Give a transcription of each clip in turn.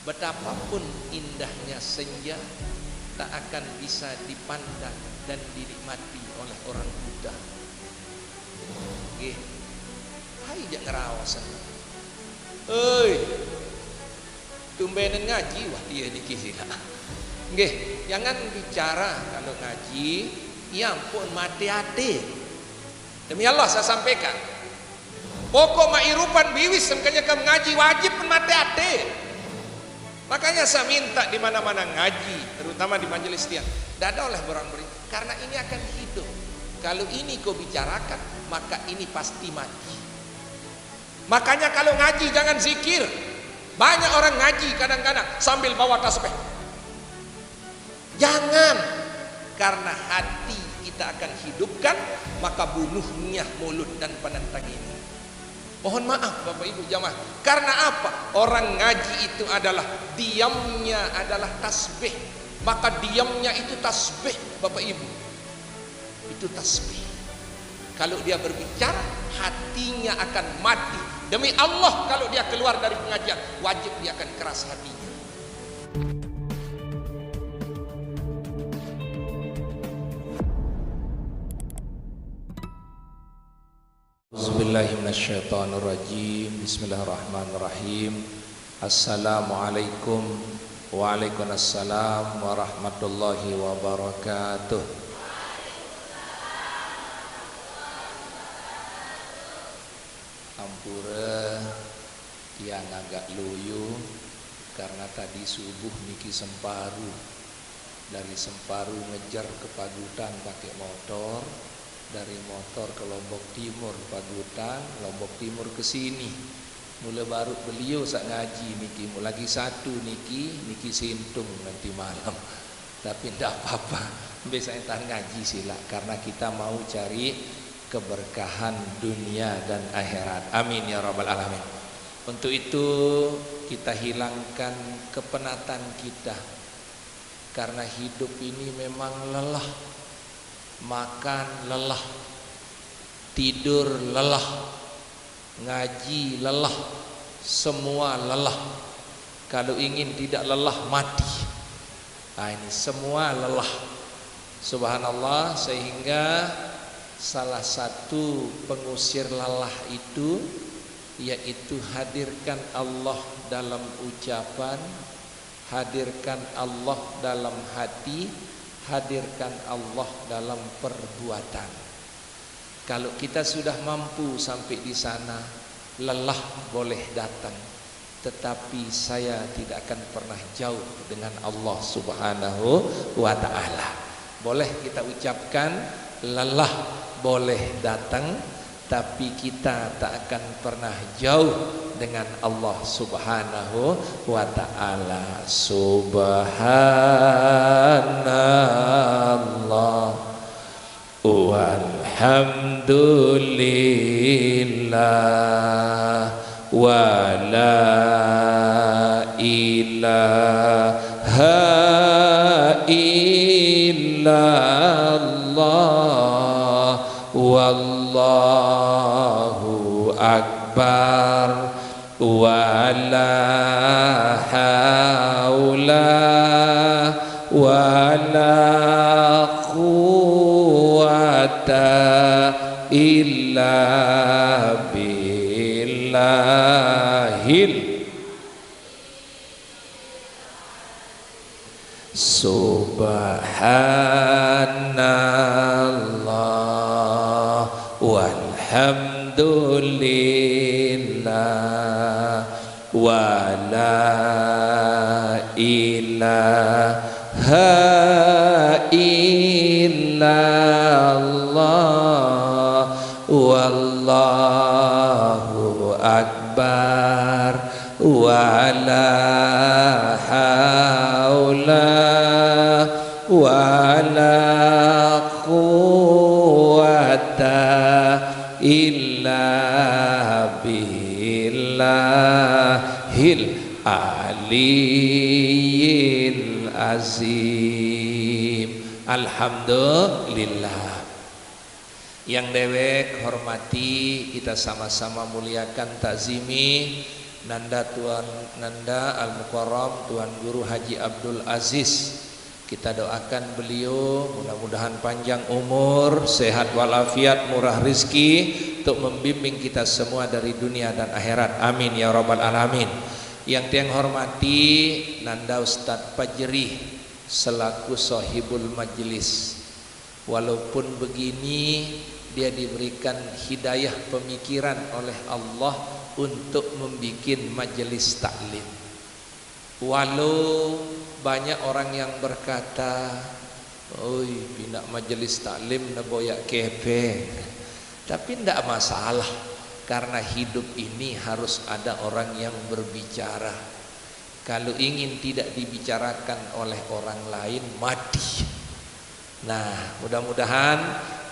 betapapun indahnya senja tak akan bisa dipandang dan dinikmati oleh orang buta. Nggih. Hai jak ngerawasan. Euy. Tumbenan ngaji wah dia niki sila. Nggih, jangan bicara kalau ngaji, ya ampun mati hati. Demi Allah saya sampaikan. Pokok mairupan biwis makanya kamu ngaji wajib mati hati. Makanya saya minta di mana-mana ngaji, terutama di majelis tiang, tidak ada oleh orang beri, karena ini akan hidup. Kalau ini kau bicarakan, maka ini pasti mati. Makanya kalau ngaji jangan zikir. Banyak orang ngaji kadang-kadang sambil bawa tasbih. Jangan, karena hati kita akan hidupkan, maka bunuhnya mulut dan penentang ini. Mohon maaf Bapak Ibu jamaah. Karena apa? Orang ngaji itu adalah diamnya adalah tasbih. Maka diamnya itu tasbih Bapak Ibu. Itu tasbih. Kalau dia berbicara, hatinya akan mati. Demi Allah kalau dia keluar dari pengajian, wajib dia akan keras hatinya. Bismillahirrahmanirrahim. Bismillahirrahmanirrahim. Assalamualaikum waalaikumsalam warahmatullahi wabarakatuh. Ampura yang agak loyo karena tadi subuh niki Semparu, dari Semparu ngejar ke Pagutan pakai motor, dari motor ke Lombok Timur, Pagutan, Lombok Timur ke sini. Mula baru beliau sak ngaji niki, mula lagi satu niki sintung nanti malam. Tapi tidak apa-apa, biasanya tak ngaji sila karena kita mau cari keberkahan dunia dan akhirat. Amin ya rabbal alamin. Untuk itu kita hilangkan kepenatan kita, karena hidup ini memang lelah. Makan lelah, tidur lelah, ngaji lelah, semua lelah. Kalau ingin tidak lelah mati. Nah, ini semua lelah. Subhanallah, sehingga salah satu pengusir lelah itu yaitu hadirkan Allah dalam ucapan, hadirkan Allah dalam hati, hadirkan Allah dalam perbuatan. Kalau kita sudah mampu sampai di sana, lelah boleh datang, tetapi saya tidak akan pernah jauh dengan Allah Subhanahu wa ta'ala. Boleh kita ucapkan lelah boleh datang, tapi kita tak akan pernah jauh dengan Allah Subhanahu wa ta'ala. Subhanallah walhamdulillah wa la ilaha illallah wallahu akbar wa la haula wa la quwwata illa billahil subhanallah walhamdulillah wa la ilaha illallah wallahu akbar wa la haula wa la quwwata illa billahil aliyyil azim. Alhamdulillah. Yang dewek hormati, kita sama-sama muliakan, takzimi Nanda Tuan Nanda Al-Mukarram Tuan Guru Haji Abdul Aziz. Kita doakan beliau mudah-mudahan panjang umur, sehat walafiat, murah rizki untuk membimbing kita semua dari dunia dan akhirat. Amin ya rabbal alamin. Yang tiang hormati Nanda Ustadz Fajri selaku sahibul majlis. Walaupun begini dia diberikan hidayah pemikiran oleh Allah untuk membuat majelis taklim. Walau banyak orang yang berkata, "Oi, pindah majelis taklim na boyak kepe." Tapi tidak masalah, karena hidup ini harus ada orang yang berbicara. Kalau ingin tidak dibicarakan oleh orang lain, mati. Nah, mudah-mudahan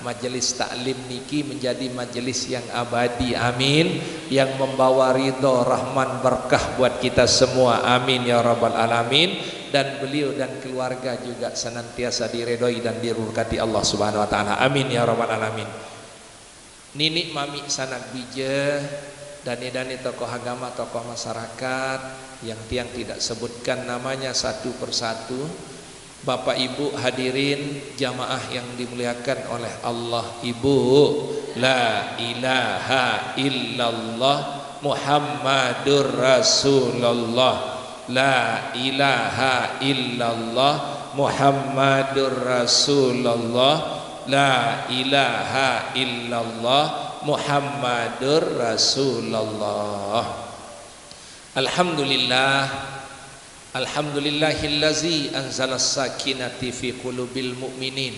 majelis taklim niki menjadi majelis yang abadi, amin, yang membawa ridho, rahman, berkah buat kita semua, amin ya rabbal alamin. Dan beliau dan keluarga juga senantiasa diredoi dan diberkati Allah subhanahu wa ta'ala, amin ya rabbal alamin. Nini mami sanak bija dani tokoh agama, tokoh masyarakat yang tiang tidak sebutkan namanya satu persatu, Bapak Ibu hadirin jamaah yang dimuliakan oleh Allah. Ibu, la ilaha illallah Muhammadur Rasulullah, la ilaha illallah Muhammadur Rasulullah, la ilaha illallah Muhammadur Rasulullah. Alhamdulillah, alhamdulillahillazi anzalas sakinati fi qulubil mu'minin.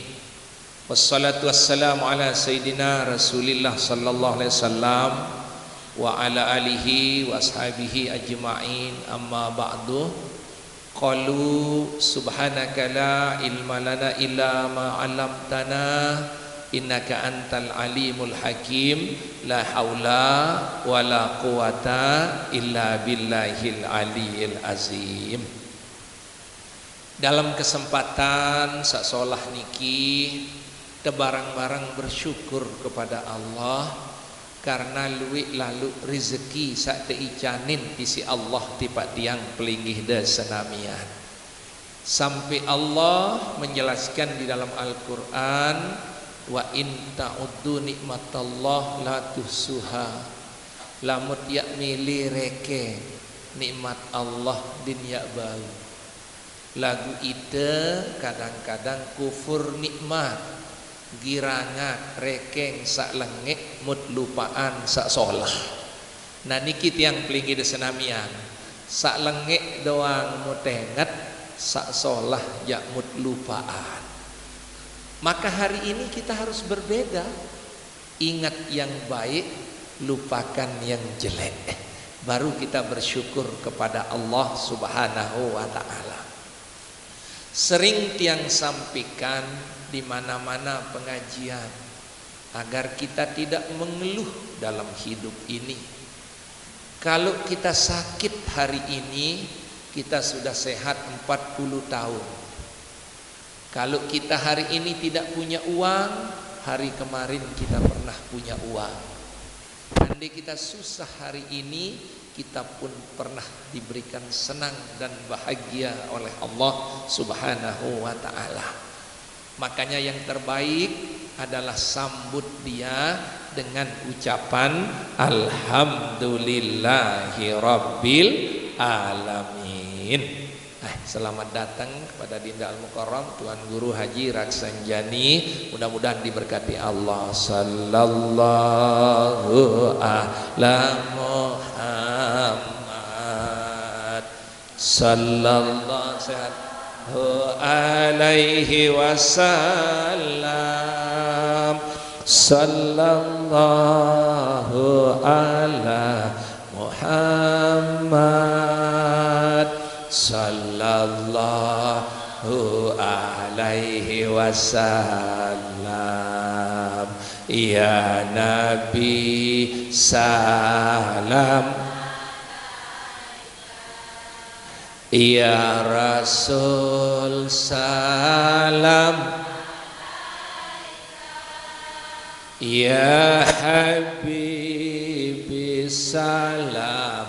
Wassalatu wassalamu ala sayyidina Rasulillah sallallahu alaihi wasallam wa ala alihi wa ashabihi ajma'in, amma ba'du. Qalu subhanaka la ilma lana illa ma 'allamtana innaka antal alimul hakim, la haula wala quwata illa billahil aliyil azim. Dalam kesempatan sasolah niki tebarang-barang bersyukur kepada Allah karena luwih lalu rezeki sak teicanin isi Allah tipak tiang pelinggih de senamian. Sampai Allah menjelaskan di dalam Al-Qur'an, wa in ta'uddu nikmatallah la tuhsuha. Lamut yak milih reke nikmat Allah din yak bau. Lagu ite kadang-kadang kufur nikmat, girangat rekeng sak lengek mut lupaan sak solah. Nah niki tiang pelingi de senamian, sak lengek doang mut tengat, sak solah yak mut lupaan. Maka hari ini kita harus berbeda. Ingat yang baik, lupakan yang jelek. Baru kita bersyukur kepada Allah subhanahu wa ta'ala. Sering tiang sampaikan di mana-mana pengajian, agar kita tidak mengeluh dalam hidup ini. Kalau kita sakit hari ini, kita sudah sehat 40 tahun. Kalau kita hari ini tidak punya uang, hari kemarin kita pernah punya uang. Andai kita susah hari ini, kita pun pernah diberikan senang dan bahagia oleh Allah subhanahu wa ta'ala. Makanya yang terbaik adalah sambut dia dengan ucapan alhamdulillahi rabbil alamin. Selamat datang kepada Dinda Al-Mukarram Tuan Guru Haji Raksanjani. Mudah-mudahan diberkati Allah. Sallallahu ala Muhammad sallallahu alaihi wasallam. Sallallahu ala Muhammad sallallahu alaihi wasallam. Ya Nabi salam, ya Rasul salam, ya Habibi salam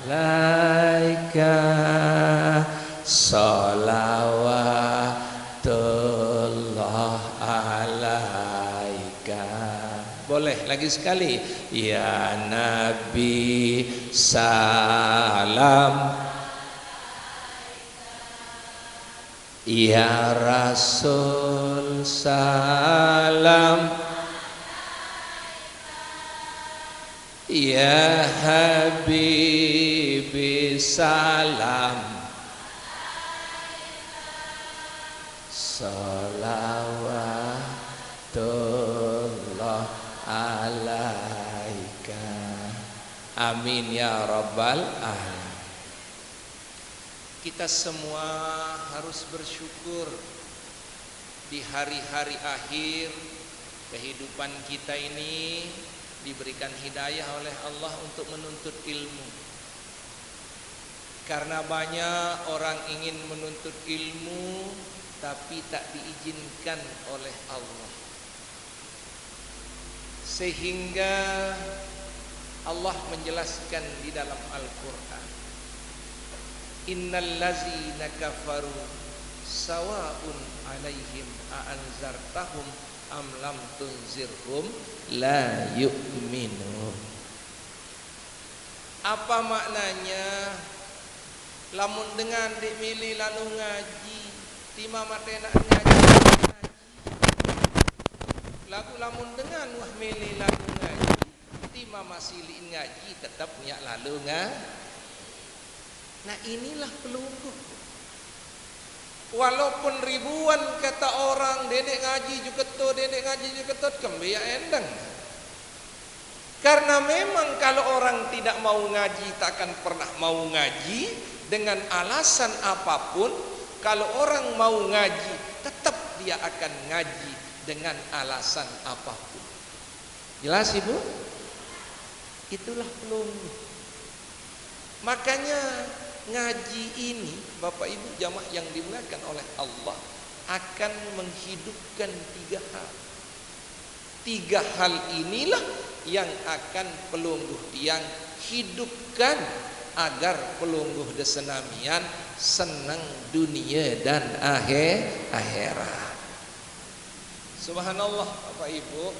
alaika salawatullah alaika. Boleh lagi sekali. Ya Nabi salam, ya Rasul salam, ya Habibi salam, salawatullah alaika. Amin ya rabbal alamin. Kita semua harus bersyukur di hari-hari akhir kehidupan kita ini diberikan hidayah oleh Allah untuk menuntut ilmu. Karena banyak orang ingin menuntut ilmu tapi tak diizinkan oleh Allah. Sehingga Allah menjelaskan di dalam Al-Quran, innal ladzina kafaru sawa'un 'alaihim a'anzartahum am lam tunzirhum la yu'minun. Apa maknanya? Lamun dengan dek milih lalu ngaji, tima matena ngaji. Lagu lamun dengan wah milih lalu ngaji, tima masih ngaji tetap punya lalu ngaji. Nah inilah pelungguh. Walaupun ribuan kata orang dedek ngaji juga to, dedek ngaji juga to, kembali endang. Karena memang kalau orang tidak mau ngaji takkan pernah mau ngaji dengan alasan apapun. Kalau orang mau ngaji tetap dia akan ngaji dengan alasan apapun. Jelas Ibu? Itulah pelungguh. Makanya ngaji ini Bapak Ibu jamaah yang dimuliakan oleh Allah akan menghidupkan tiga hal. Tiga hal inilah yang akan pelungguh yang hidupkan agar pelungguh desenamian senang dunia dan akhirat. Subhanallah Bapak Ibu,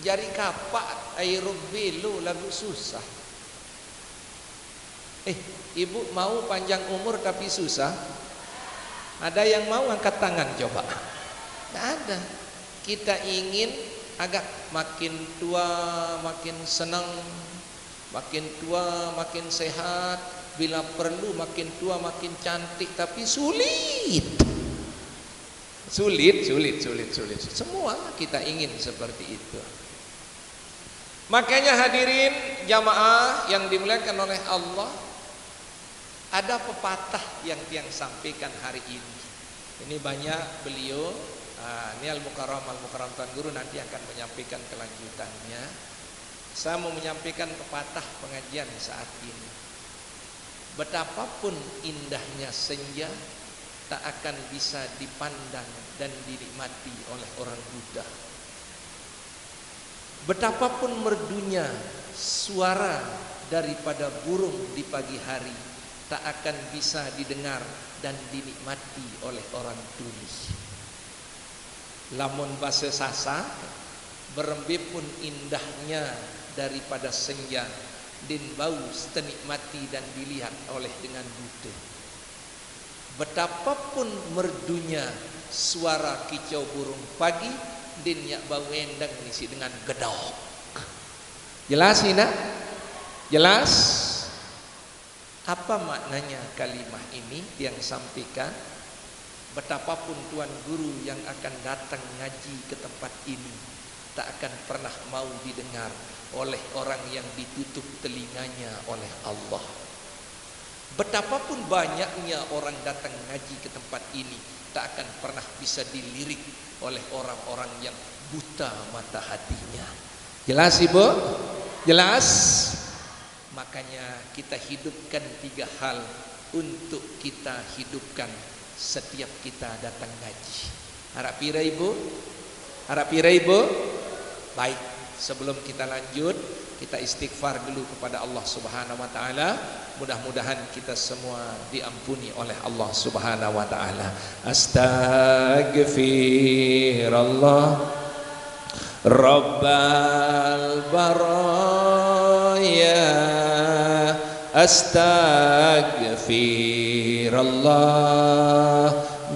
jari kapak air belu lagu susah. Ibu mau panjang umur tapi susah? Ada yang mau angkat tangan coba? Tidak ada. Kita ingin agak makin tua makin senang, makin tua makin sehat, bila perlu makin tua makin cantik, tapi sulit. Sulit. Semua kita ingin seperti itu. Makanya hadirin jamaah yang dimuliakan oleh Allah, ada pepatah yang sampaikan hari ini. Ini banyak beliau, ini Al-Mukarram Tuan Guru nanti akan menyampaikan kelanjutannya. Saya mau menyampaikan pepatah pengajian saat ini. Betapapun indahnya senja tak akan bisa dipandang dan dinikmati oleh orang Buddha. Betapapun merdunya suara daripada burung di pagi hari tak akan bisa didengar dan dinikmati oleh orang tuli. Lamun basa sasa berembe pun indahnya daripada senja din bau senikmati dan dilihat oleh dengan Buddha. Betapapun merdunya suara kicau burung pagi din yak bau endang ngisi dengan gedok. Jelas ini? Jelas? Apa maknanya kalimah ini yang sampaikan? Betapapun Tuan Guru yang akan datang ngaji ke tempat ini tak akan pernah mau didengar oleh orang yang ditutup telinganya oleh Allah. Betapapun banyaknya orang datang ngaji ke tempat ini tak akan pernah bisa dilirik oleh orang-orang yang buta mata hatinya. Jelas Ibu? Jelas? Makanya kita hidupkan tiga hal untuk kita hidupkan setiap kita datang ngaji. Harap pira Ibu? Harap pira Ibu? Baik. Sebelum kita lanjut, kita istighfar dulu kepada Allah Subhanahu wa taala. Mudah-mudahan kita semua diampuni oleh Allah Subhanahu wa taala. Astaghfirullah Rabbal baraya, astaghfirullah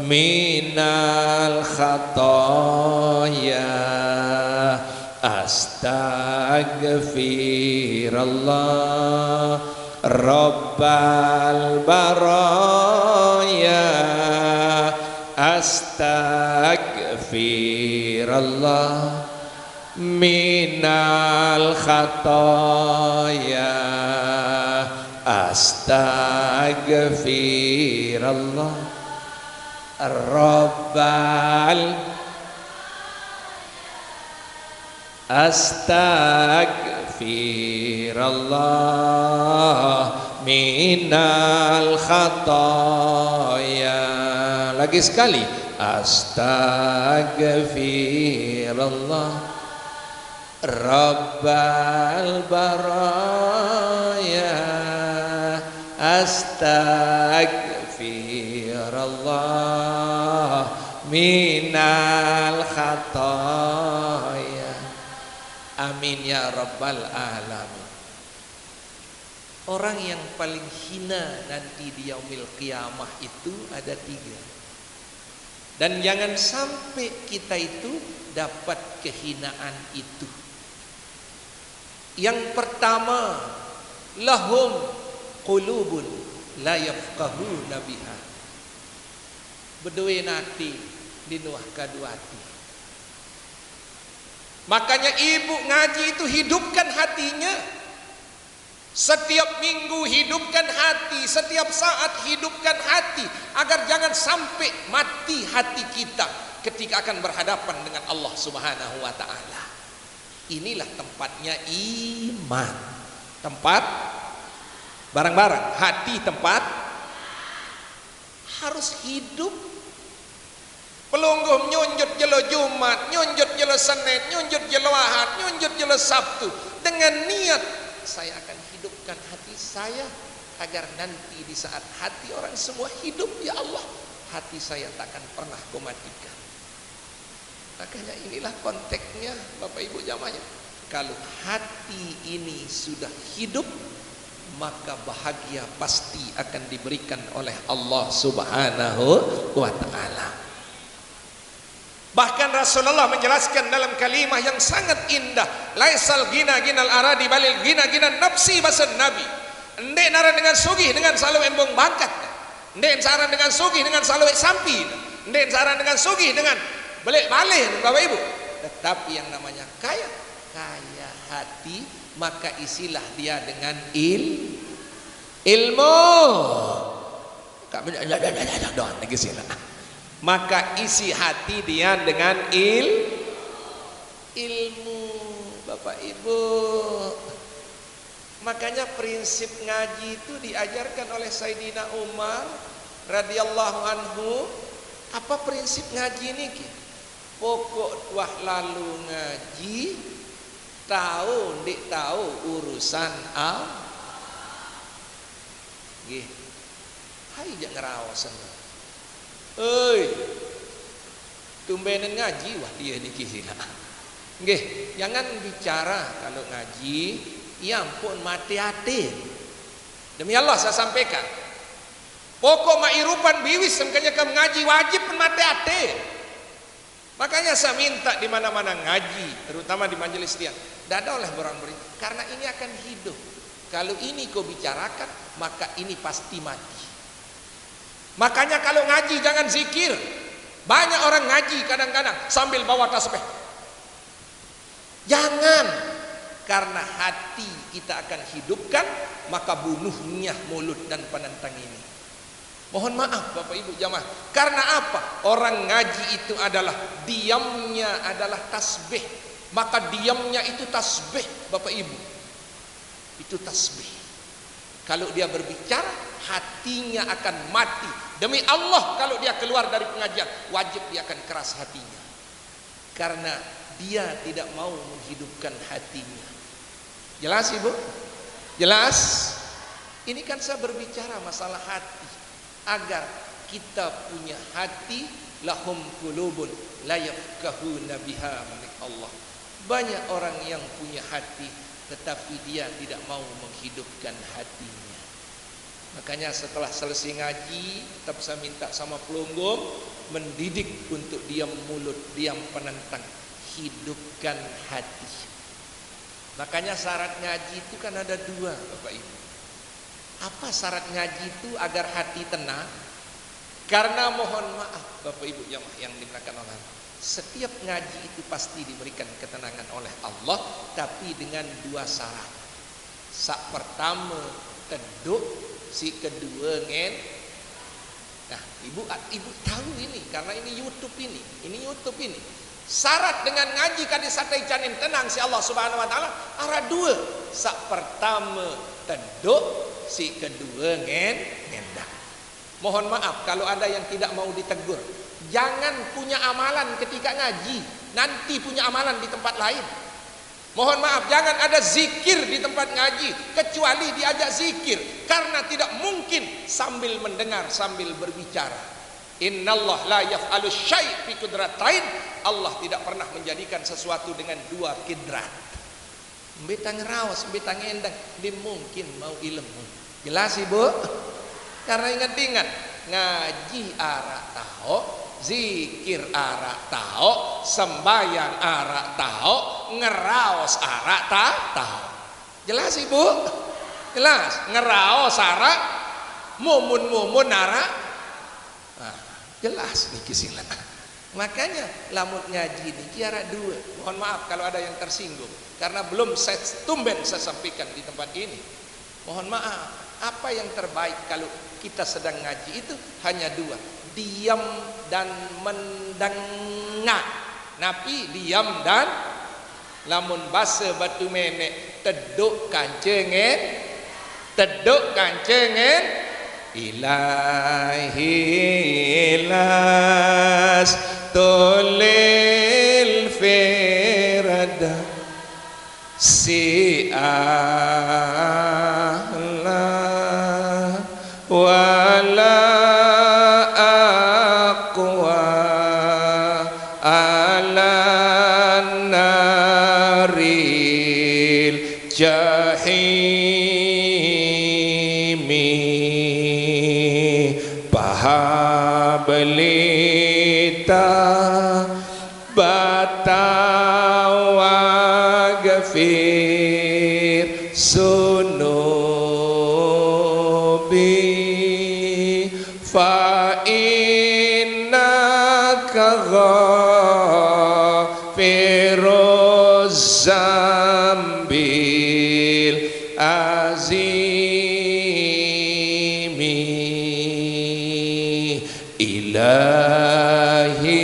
minal khataya, astaghfirullah Rabbal baraya, astaghfirullah minal khataya, astaghfirullah Rabbal astaghfirullah minal khataya. Lagi sekali, astaghfirullah Rabbal baraya, astaghfirullah minal khataya. Amin ya rabbal alamin. Orang yang paling hina nanti di yaumil qiyamah itu ada 3. Dan jangan sampai kita itu dapat kehinaan itu. Yang pertama, lahum qulubun la yafqahuna biha. Beduwe nati dinuah kaduati. Makanya ibu ngaji itu hidupkan hatinya. Setiap minggu hidupkan hati, setiap saat hidupkan hati, agar jangan sampai mati hati kita ketika akan berhadapan dengan Allah Subhanahu wa taala. Inilah tempatnya iman. Tempat barang-barang, hati tempat harus hidup. Pelungguh nyunjut jelo Jumat, nyunjut jelo Senin, nyunjut jelo Ahad, nyunjut jelo Sabtu dengan niat saya akan hidupkan hati saya agar nanti di saat hati orang semua hidup, ya Allah, hati saya takkan pernah kau matikan. Makanya inilah konteksnya Bapak Ibu jamaahnya. Kalau hati ini sudah hidup, maka bahagia pasti akan diberikan oleh Allah Subhanahu wa taala. Bahkan Rasulullah menjelaskan dalam kalimah yang sangat indah, laisal gina ginal aradi balil gina gina nafsi basan nabi. Ndek nara dengan sugih dengan salu embong bangkat, ndek saran dengan sugih dengan salu sampi, ndek saran dengan sugih dengan balik-balik Bapak Ibu. Tetapi yang namanya kaya hati, maka isilah dia dengan ilmu. Kami doang lagi sila. Maka isi hati dia dengan ilmu Bapak Ibu. Makanya prinsip ngaji itu diajarkan oleh Sayyidina Umar radhiyallahu anhu. Apa prinsip ngaji ini? Pokok wah lalu ngaji, tahu ndik tahu urusan nggih. Hai jak ngerawasan. Oi, tumbenan ngaji wah dia niki sila. Nggih, jangan bicara kalau ngaji, ya ampun mati hati. Demi Allah saya sampaikan. Pokok mairupan biwis makanya kamu ngaji wajib mati hati. Makanya saya minta di mana-mana ngaji, terutama di majelis dia, tidak ada oleh orang beri, karena ini akan hidup. Kalau ini kau bicarakan, maka ini pasti mati. Makanya kalau ngaji jangan zikir. Banyak orang ngaji kadang-kadang sambil bawa tasbih. Jangan, karena hati kita akan hidupkan, maka bunuhnya mulut dan penentang ini. Mohon maaf Bapak Ibu jamaah. Karena apa? Orang ngaji itu adalah diamnya adalah tasbih. Maka diamnya itu tasbih Bapak Ibu. Itu tasbih. Kalau dia berbicara, hatinya akan mati. Demi Allah kalau dia keluar dari pengajian, wajib dia akan keras hatinya. Karena dia tidak mau menghidupkan hatinya. Jelas Ibu? Jelas? Ini kan saya berbicara masalah hati, agar kita punya hati. Lahum qulubun la yafqahuna biha, milik Allah. Banyak orang yang punya hati tetapi dia tidak mau menghidupkan hatinya. Makanya setelah selesai ngaji, tetap saya minta sama pelonggong mendidik untuk diam mulut, diam penentang, hidupkan hati. Makanya syarat ngaji itu kan ada dua, Bapak Ibu. Apa syarat ngaji itu agar hati tenang? Karena mohon maaf Bapak Ibu yang dimuliakan Allah, setiap ngaji itu pasti diberikan ketenangan oleh Allah, tapi dengan dua syarat. Sak pertama teduh, si kedua ngen. Nah, ibu tahu ini karena ini YouTube ini. Syarat dengan ngaji kadi satai janin tenang si Allah Subhanahu wa taala ada dua. Sak pertama teduh, si kedua ngendang. Mohon maaf kalau ada yang tidak mau ditegur. Jangan punya amalan ketika ngaji, nanti punya amalan di tempat lain. Mohon maaf, jangan ada zikir di tempat ngaji kecuali diajak zikir, karena tidak mungkin sambil mendengar sambil berbicara. Innallah la yaf'alu syai' fi qudratain. Allah tidak pernah menjadikan sesuatu dengan dua kidrat. Mbeta ngerawas, mbeta ngendang, dia mungkin mau ilmu. Jelas Ibu? Karena ingat-ingat, ngaji arak tahu, zikir arak tahu, sembahyang arak tahu, ngeraos arak tahu. Jelas Ibu? Jelas. Ngeraos arak, mumun arak. Nah, jelas niki sila. Makanya lamun ngaji niki arak dua. Mohon maaf kalau ada yang tersinggung, karena belum saya tumben saya sampaikan di tempat ini. Mohon maaf. Apa yang terbaik kalau kita sedang ngaji itu hanya dua, diam dan mendengar. Napi diam dan lamun basa batu menek teduk kancengen ilahi las tolil firada si wala aqwa ala naril jahimi pahabelita batawa gafir fa innaka ghafiruz zambil azimi ilahi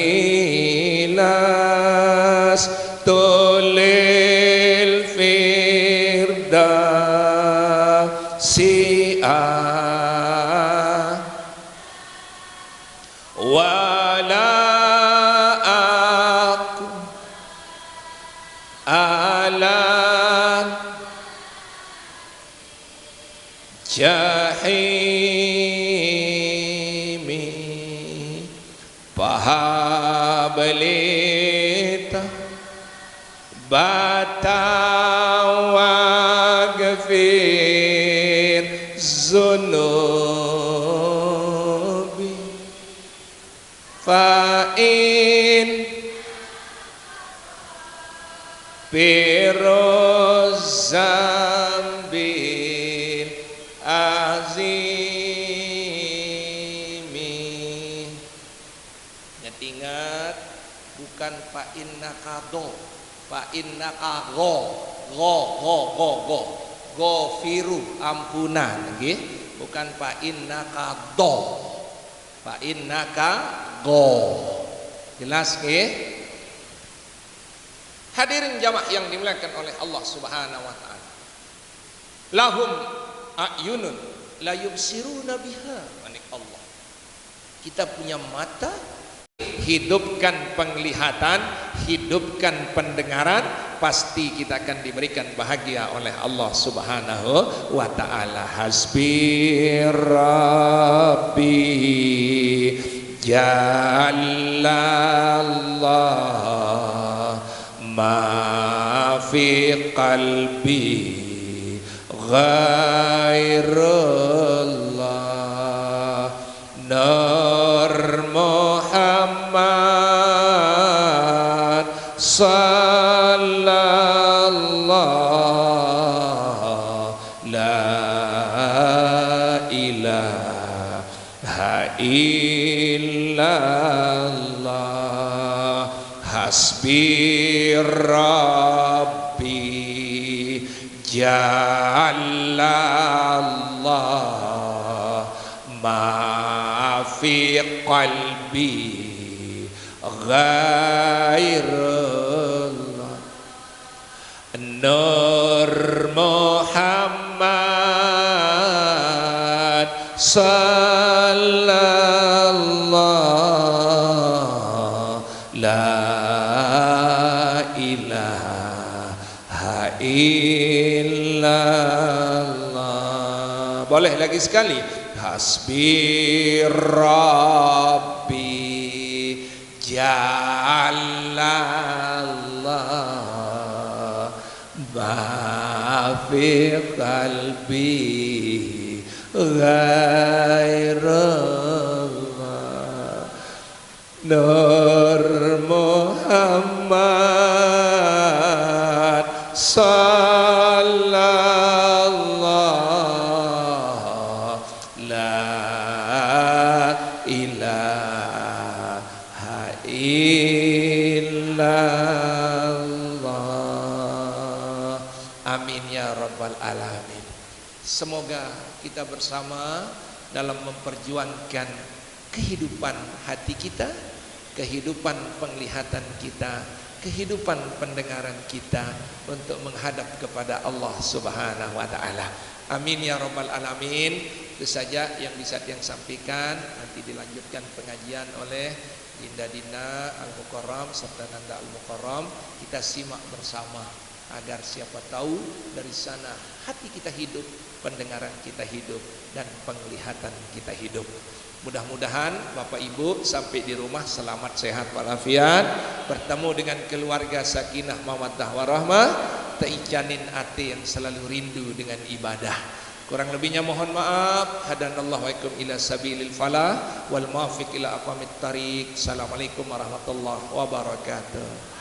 las tolil firdausi wala aku ala jahimi pahabelita batawa gafir zunubi fa'in birozambil azimi. Ingat, bukan fa'in nakado, fa'in nakago, go firu ampunan, nggih. Bukan fa'in nakado, fa'in nakago. Jelas nggih? Hadirin jamaah yang dimuliakan oleh Allah Subhanahu wa taala. Lahum a'yunun la yubsiruna biha, manik Allah. Kita punya mata, hidupkan penglihatan hidupkan pendengaran, pasti kita akan diberikan bahagia oleh Allah Subhanahu wa ta'ala. Hasbi Rabbi Jallallah ma fi qalbi ghairullah Nur Muhammad sallallahu la ilaha illallah. Hasbi Rabbi Jallallah ma fi qalbi ghairullah Nur Muhammad sallallahu la ilaha illallah. Boleh lagi sekali. Hasbi Rabbi Jallallah ma fi qalbi ghairullah Nur Muhammad sallallahu la ilaha illallah. Amin ya rabbal alamin. Semoga kita bersama dalam memperjuangkan kehidupan hati kita, kehidupan penglihatan kita, kehidupan pendengaran kita untuk menghadap kepada Allah Subhanahu wa ta'ala. Amin ya rabbal alamin. Itu saja yang bisa yang sampaikan. Nanti dilanjutkan pengajian oleh Dinda Dina Al-Mukarram serta Nanda Al-Mukarram. Kita simak bersama agar siapa tahu dari sana hati kita hidup, pendengaran kita hidup, dan penglihatan kita hidup. Mudah-mudahan Bapak Ibu sampai di rumah selamat sehat walafiat, bertemu dengan keluarga sakinah mawaddah warahmah, teicanin ate yang selalu rindu dengan ibadah. Kurang lebihnya mohon maaf. Hadanallahu wa ikum ila sabilil falah wal muwaffiq ila aqwamit thariq. Assalamualaikum warahmatullahi wabarakatuh.